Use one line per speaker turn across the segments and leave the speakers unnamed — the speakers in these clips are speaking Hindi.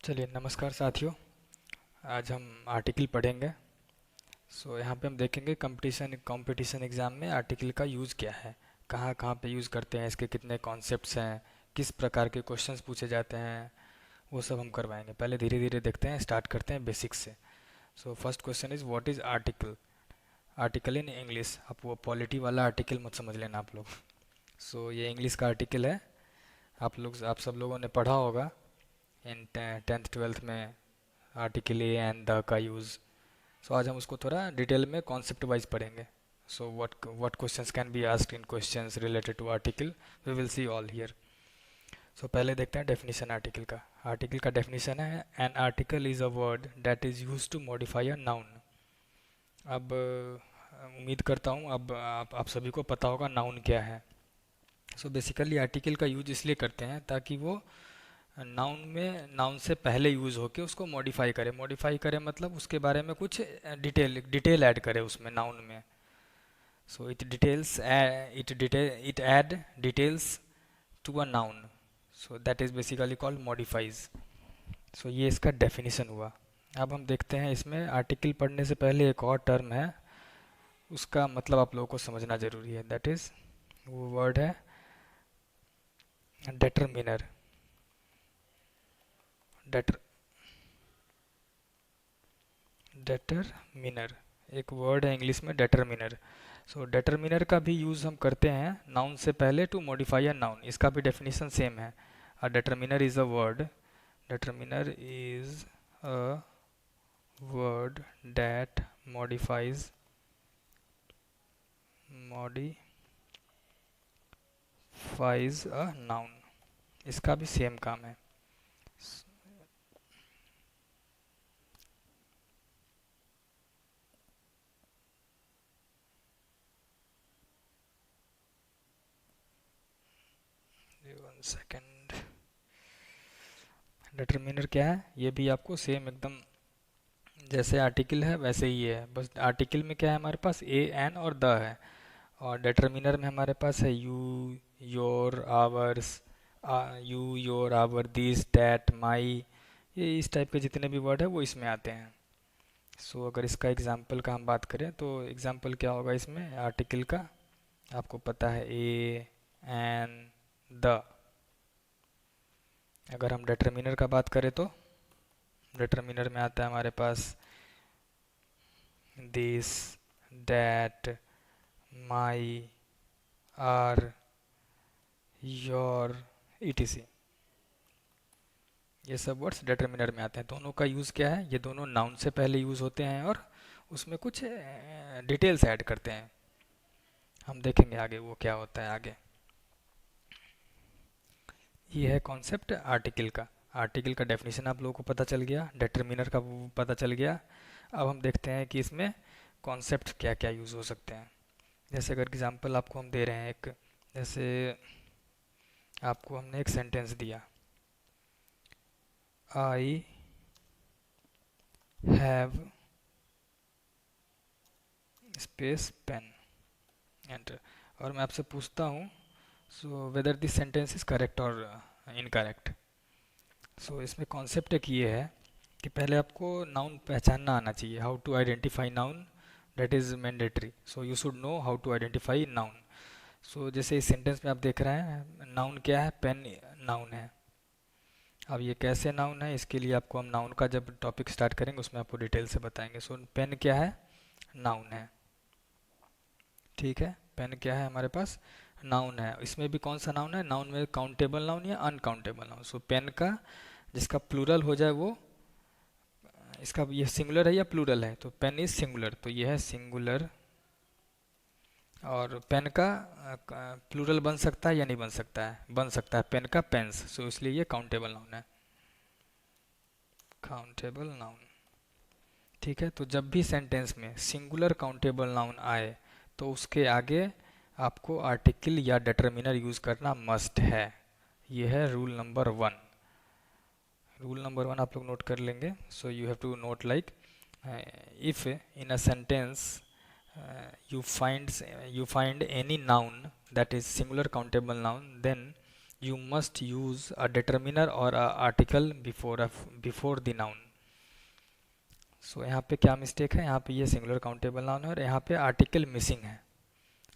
चलिए नमस्कार साथियों। आज हम आर्टिकल पढ़ेंगे। यहाँ पे हम देखेंगे कंपटीशन कंपटीशन एग्ज़ाम में आर्टिकल का यूज़ क्या है, कहाँ कहाँ पे यूज़ करते हैं, इसके कितने कॉन्सेप्ट्स हैं, किस प्रकार के क्वेश्चंस पूछे जाते हैं, वो सब हम करवाएंगे। पहले धीरे धीरे देखते हैं, स्टार्ट करते हैं बेसिक्स से। First question is what is article. Article in English. आप वो पॉलिटी वाला आर्टिकल मत समझ लेना आप लोग। ये इंग्लिश का आर्टिकल है। आप सब लोगों ने पढ़ा होगा इन 10th 12th में आर्टिकल ए एंड द का यूज़। आज हम उसको थोड़ा डिटेल में कॉन्सेप्ट वाइज पढ़ेंगे। What questions can be asked in questions related to article, we will see all here. पहले देखते हैं डेफिनेशन आर्टिकल का। आर्टिकल का डेफिनेशन है an article is a word that is use to modify a noun. अब उम्मीद करता हूँ अब आप सभी को पता होगा नाउन क्या है। बेसिकली आर्टिकल का यूज इसलिए करते हैं ताकि वो नाउन से पहले यूज़ होके उसको मॉडिफाई करे मतलब उसके बारे में कुछ डिटेल ऐड करे उसमें नाउन में। It add details to a noun, that is basically called modifies. ये इसका डेफिनेशन हुआ। अब हम देखते हैं इसमें आर्टिकल पढ़ने से पहले एक और टर्म है, उसका मतलब आप लोगों को समझना ज़रूरी है। दैट इज़ वो वर्ड है डेटरमिनर। डेटर डेटरमिनर एक वर्ड है इंग्लिश में, डेटरमिनर। डेटरमिनर का भी यूज़ हम करते हैं नाउन से पहले टू मॉडिफाई अ नाउन। इसका भी डेफिनेशन सेम है। A determiner is a word determiner is a word that modifies a noun. इसका भी सेम काम है। 1 सेकेंड। डिटरमिनर क्या है, ये भी आपको सेम एकदम जैसे आर्टिकल है वैसे ही है। बस आर्टिकल में क्या है, हमारे पास ए एन और द है, और डिटरमिनर में हमारे पास है you, your, ours, you, your, our, this, that, my. ये इस टाइप के जितने भी वर्ड है वो इसमें आते हैं। अगर इसका एग्जाम्पल का हम बात करें तो एग्जाम्पल क्या होगा इसमें आर्टिकल का, आपको पता है ए एन द। अगर हम डिटरमिनर का बात करें तो डिटरमिनर में आता है हमारे पास this, that, my, our, your, etc। ये सब वर्ड्स डिटरमिनर में आते हैं। दोनों का यूज़ क्या है, ये दोनों नाउन से पहले यूज़ होते हैं और उसमें कुछ डिटेल्स ऐड करते हैं। हम देखेंगे आगे वो क्या होता है आगे। ये है कॉन्सेप्ट आर्टिकल का। आर्टिकल का डेफिनेशन आप लोगों को पता चल गया, डिटरमिनर का वो पता चल गया। अब हम देखते हैं कि इसमें कॉन्सेप्ट क्या क्या यूज़ हो सकते हैं। जैसे अगर एग्जांपल आपको हम दे रहे हैं एक, जैसे आपको हमने एक सेंटेंस दिया, I have space pen, enter. और मैं आपसे पूछता हूँ whether this sentence is correct और इनकरेक्ट। इसमें कॉन्सेप्ट एक ये है कि पहले आपको नाउन पहचानना आना चाहिए। How to identify noun, that is mandatory. You should know how to identify noun. जैसे इस सेंटेंस में आप देख रहे हैं नाउन क्या है, पेन नाउन है। अब ये कैसे नाउन है, इसके लिए आपको हम नाउन का जब टॉपिक स्टार्ट करेंगे उसमें आपको डिटेल से बताएंगे। पेन क्या है, नाउन है। ठीक है, पेन क्या है हमारे पास, नाउन है। इसमें भी कौन सा नाउन है, नाउन में काउंटेबल नाउन या अनकाउंटेबल नाउन। पेन का जिसका प्लूरल हो जाए वो, इसका ये सिंगुलर है या प्लूरल है, तो पेन इज सिंगुलर, तो ये है सिंगुलर। और पेन का प्लूरल बन सकता है या नहीं बन सकता है, बन सकता है, पेन का पेन्स। इसलिए ये काउंटेबल नाउन है, काउंटेबल नाउन। ठीक है, तो जब भी सेंटेंस में सिंगुलर काउंटेबल नाउन आए तो उसके आगे आपको आर्टिकल या डिटरमिनर यूज़ करना मस्ट है। ये है रूल नंबर 1। रूल नंबर 1 आप लोग नोट कर लेंगे। You have to note like, if in a sentence you find you find any noun that is singular countable noun, then you must use a determiner or a article before the noun. सो यहाँ पे क्या मिस्टेक है, यहाँ पे ये सिंगुलर काउंटेबल नाउन है और यहाँ पे आर्टिकल मिसिंग है.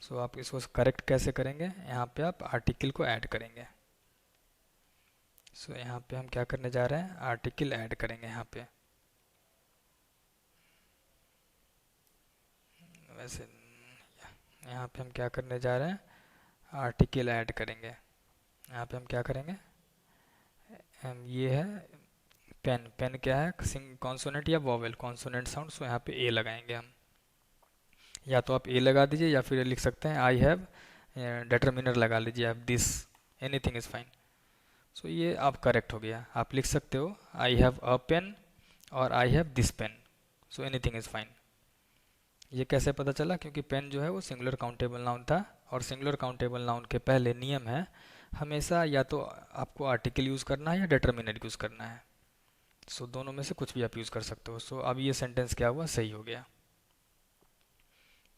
सो आप इसको करेक्ट कैसे करेंगे, यहाँ पे आप आर्टिकल को ऐड करेंगे. सो यहाँ पे हम क्या करने जा रहे हैं, आर्टिकल ऐड करेंगे. यहाँ पे वैसे यहाँ पे हम क्या करने जा रहे हैं, आर्टिकल ऐड करेंगे. यहाँ पे हम क्या करेंगे, ये है पेन. पेन क्या है, कॉन्सोनेंट या वॉवेल, कॉन्सोनेंट साउंड. सो यहाँ पे ए लगाएंगे हम. या तो आप ए लगा दीजिए या फिर लिख सकते हैं आई हैव, डिटरमिनर लगा लीजिए आप, दिस, एनीथिंग इज़ फाइन. सो ये आप करेक्ट हो गया. आप लिख सकते हो आई हैव अ पेन और I have this pen. So anything is fine. ये कैसे पता चला, क्योंकि पेन जो है वो सिंगुलर काउंटेबल नाउन था और सिंगुलर काउंटेबल नाउन के पहले नियम है हमेशा या तो आपको आर्टिकल यूज़ करना है या डिटरमिनर यूज़ करना है. सो दोनों में से कुछ भी आप यूज़ कर सकते हो. सो अब ये सेंटेंस क्या हुआ, सही हो गया.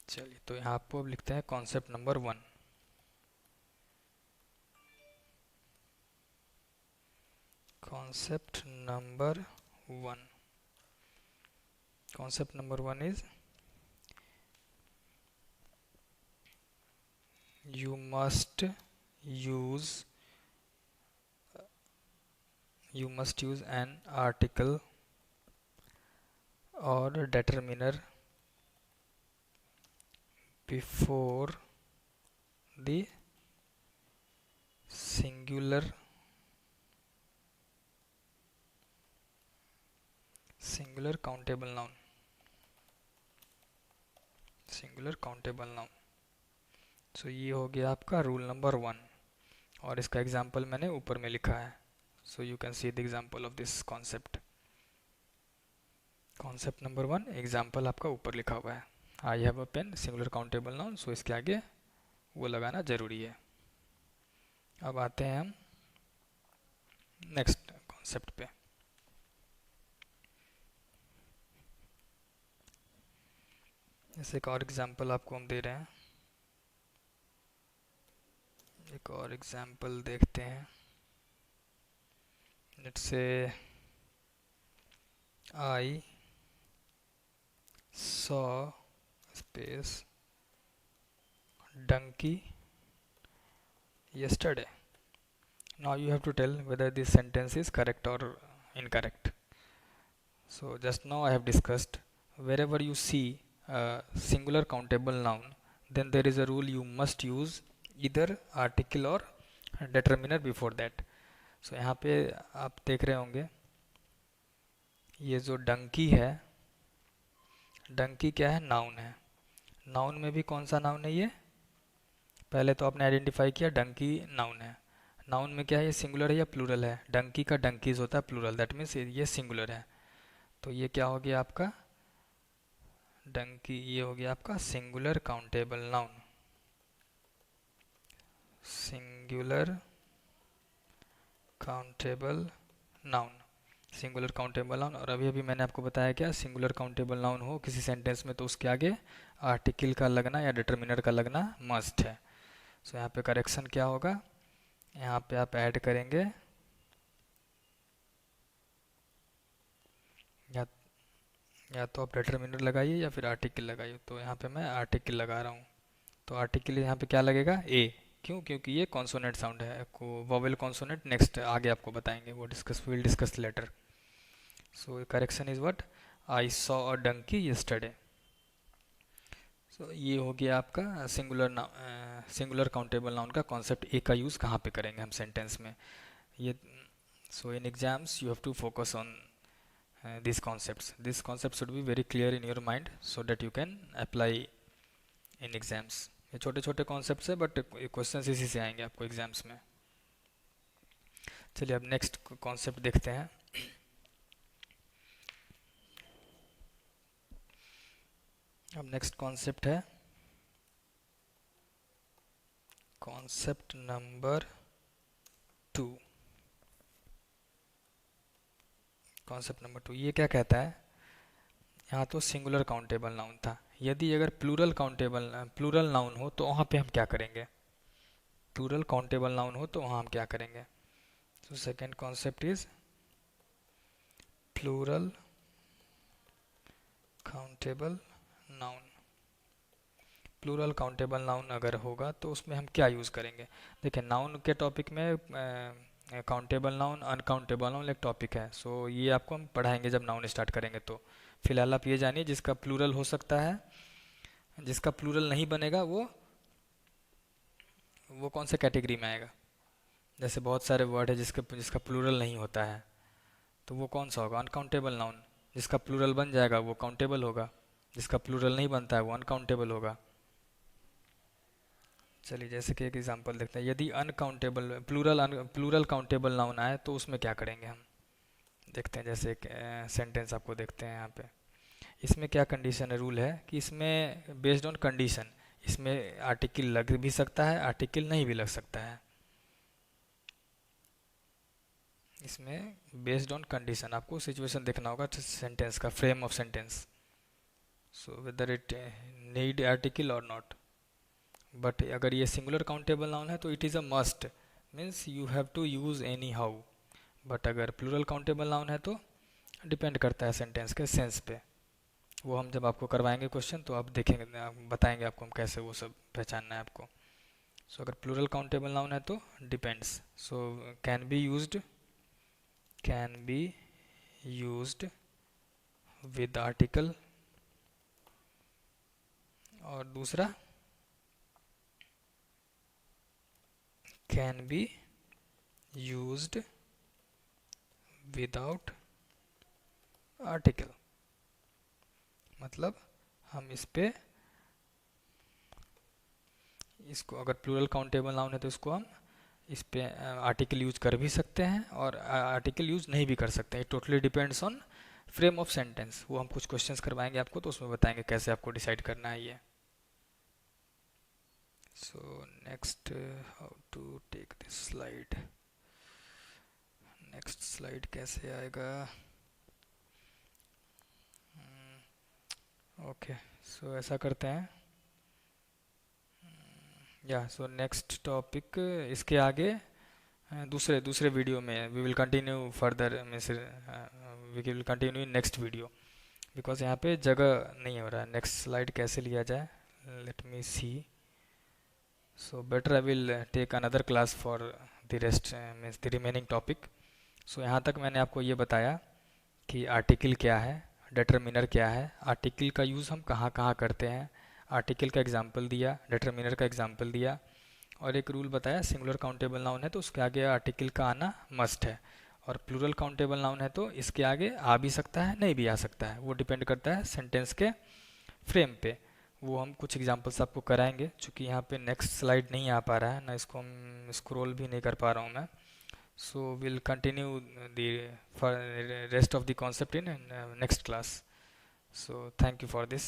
चलिए तो यहाँ आपको अब लिखते हैं concept number 1. Concept number 1. Concept number 1 is you must use an article or determiner before the singular countable noun. सो ये हो गया आपका रूल नंबर 1 और इसका एग्जाम्पल मैंने ऊपर में लिखा है. So you can see the example of this concept. Concept number 1 example आपका ऊपर लिखा हुआ है. I have a pen, singular countable noun. So इसके आगे वो लगाना जरूरी है. अब आते हैं हम नेक्स्ट कॉन्सेप्ट पे. जैसे एक और एग्जाम्पल आपको हम दे रहे हैं. एक और एग्जाम्पल देखते हैं. Let's say I saw space donkey yesterday. Now you have to tell whether this sentence is correct or incorrect. So just now I have discussed, wherever you see a singular countable noun, then there is a rule, you must use either article or determiner before that. So यहाँ पे आप देख रहे होंगे ये जो डंकी है, डंकी क्या है, नाउन है. नाउन में भी कौन सा नाउन है ये, पहले तो आपने आइडेंटिफाई किया डंकी नाउन है. नाउन में क्या है, ये सिंगुलर है या प्लूरल है, डंकी का डंकीज होता है प्लूरल, दैट मीन्स ये सिंगुलर है. तो ये क्या हो गया आपका डंकी, ये हो गया आपका singular countable noun. Singular countable noun, singular countable noun. और अभी अभी मैंने आपको बताया क्या, सिंगुलर काउंटेबल नाउन हो किसी सेंटेंस में तो उसके आगे आर्टिकल का लगना या डिटरमिनर का लगना मस्ट है. सो यहाँ पे करेक्शन क्या होगा, यहाँ पे आप ऐड करेंगे या तो आप डिटरमिनर लगाइए या फिर आर्टिकल लगाइए. तो यहाँ पे मैं आर्टिकल लगा रहा हूँ. तो आर्टिकल यहाँ पे क्या लगेगा, ए. क्यों, क्योंकि ये कॉन्सोनेंट साउंड है. को वोवेल कॉन्सोनेंट नेक्स्ट आगे आपको बताएंगे, वो will discuss later. So correction is what, I saw a donkey yesterday. So ये हो गया आपका सिंगुलर काउंटेबल नाउन का कॉन्सेप्ट. ए का यूज़ कहाँ पे करेंगे हम सेंटेंस में ये. So in exams you have to focus on these concepts should be very clear in your mind so that you can apply in exams. ये छोटे छोटे कॉन्सेप्ट्स है बट क्वेश्चंस इसी से आएंगे आपको एग्जाम्स में. चलिए अब नेक्स्ट कॉन्सेप्ट देखते हैं. अब नेक्स्ट कॉन्सेप्ट है कॉन्सेप्ट नंबर 2. कॉन्सेप्ट नंबर 2 ये क्या कहता है, यहाँ तो सिंगुलर काउंटेबल नाउन था, यदि अगर प्लूरल नाउन हो तो वहाँ पे हम क्या करेंगे. प्लूरल काउंटेबल नाउन हो तो वहाँ हम क्या करेंगे। तो second concept is plural countable noun. Plural countable noun अगर होगा तो उसमें हम क्या यूज़ करेंगे। देखिए नाउन के टॉपिक में काउंटेबल नाउन अनकाउंटेबल नाउन एक टॉपिक है, सो ये आपको हम पढ़ाएंगे जब नाउन स्टार्ट करेंगे। तो फिलहाल आप ये जानिए जिसका प्लूरल हो सकता है, जिसका प्लूरल नहीं बनेगा वो कौन से कैटेगरी में आएगा। जैसे बहुत सारे वर्ड है जिसका प्लूरल नहीं होता है, तो वो कौन सा होगा, अनकाउंटेबल नाउन। जिसका प्लूरल बन जाएगा वो काउंटेबल होगा, जिसका प्लूरल नहीं बनता है वो अनकाउंटेबल होगा। चलिए जैसे कि एक एग्जांपल देखते हैं, यदि अनकाउंटेबल प्लूरल काउंटेबल नाउन आए तो उसमें क्या करेंगे हम, देखते हैं। जैसे एक सेंटेंस आपको देखते हैं यहाँ पे, इसमें क्या कंडीशन है, रूल है कि इसमें बेस्ड ऑन कंडीशन इसमें आर्टिकल लग भी सकता है, आर्टिकल नहीं भी लग सकता है। इसमें बेस्ड ऑन कंडीशन आपको सिचुएशन देखना होगा सेंटेंस का, frame of sentence, so whether it need article और नॉट। बट अगर ये सिंगुलर काउंटेबल नाउन है तो it is a must, means you have to use anyhow. But अगर प्लूरल काउंटेबल नाउन है तो डिपेंड करता है सेंटेंस के सेंस पे। वो हम जब आपको करवाएंगे क्वेश्चन तो आप देखेंगे, आप बताएंगे आपको हम कैसे वो सब पहचानना है आपको। सो अगर प्लूरल काउंटेबल नाउन है तो depends, so can be used with article, और दूसरा can be used without article. मतलब हम इसको अगर प्लूरल काउंटेबल नाउन है तो इसको हम इस पे आर्टिकल यूज कर भी सकते हैं और आर्टिकल यूज नहीं भी कर सकते हैं। It totally depends on frame of sentence. वो हम कुछ क्वेश्चंस करवाएंगे आपको तो उसमें बताएंगे कैसे आपको डिसाइड करना है ये। So next, how to take this slide, next slide कैसे आएगा। ओके, सो ऐसा करते हैं या सो नेक्स्ट टॉपिक इसके आगे दूसरे दूसरे वीडियो में we will continue further, means we will continue in next video, because यहाँ पे जगह नहीं हो रहा है। नेक्स्ट स्लाइड कैसे लिया जाए, let me see. So better I will take another class for the rest, means the remaining topic. So यहाँ तक मैंने आपको ये बताया कि आर्टिकल क्या है, डिटरमिनर क्या है, आर्टिकल का यूज़ हम कहाँ कहाँ करते हैं, आर्टिकल का एग्जाम्पल दिया, डिटरमिनर का एग्जाम्पल दिया, और एक रूल बताया सिंगुलर काउंटेबल नाउन है तो उसके आगे आर्टिकल का आना मस्ट है, और प्लूरल काउंटेबल नाउन है तो इसके आगे आ भी सकता है नहीं भी आ सकता है, वो डिपेंड करता है सेंटेंस के फ्रेम पे। वो हम कुछ एग्जांपल्स आपको कराएंगे। चूँकि यहाँ पे नेक्स्ट स्लाइड नहीं आ पा रहा है ना, इसको हम स्क्रॉल भी नहीं कर पा रहा हूँ मैं। So we'll continue the for rest of the concept in next class. So thank you for this.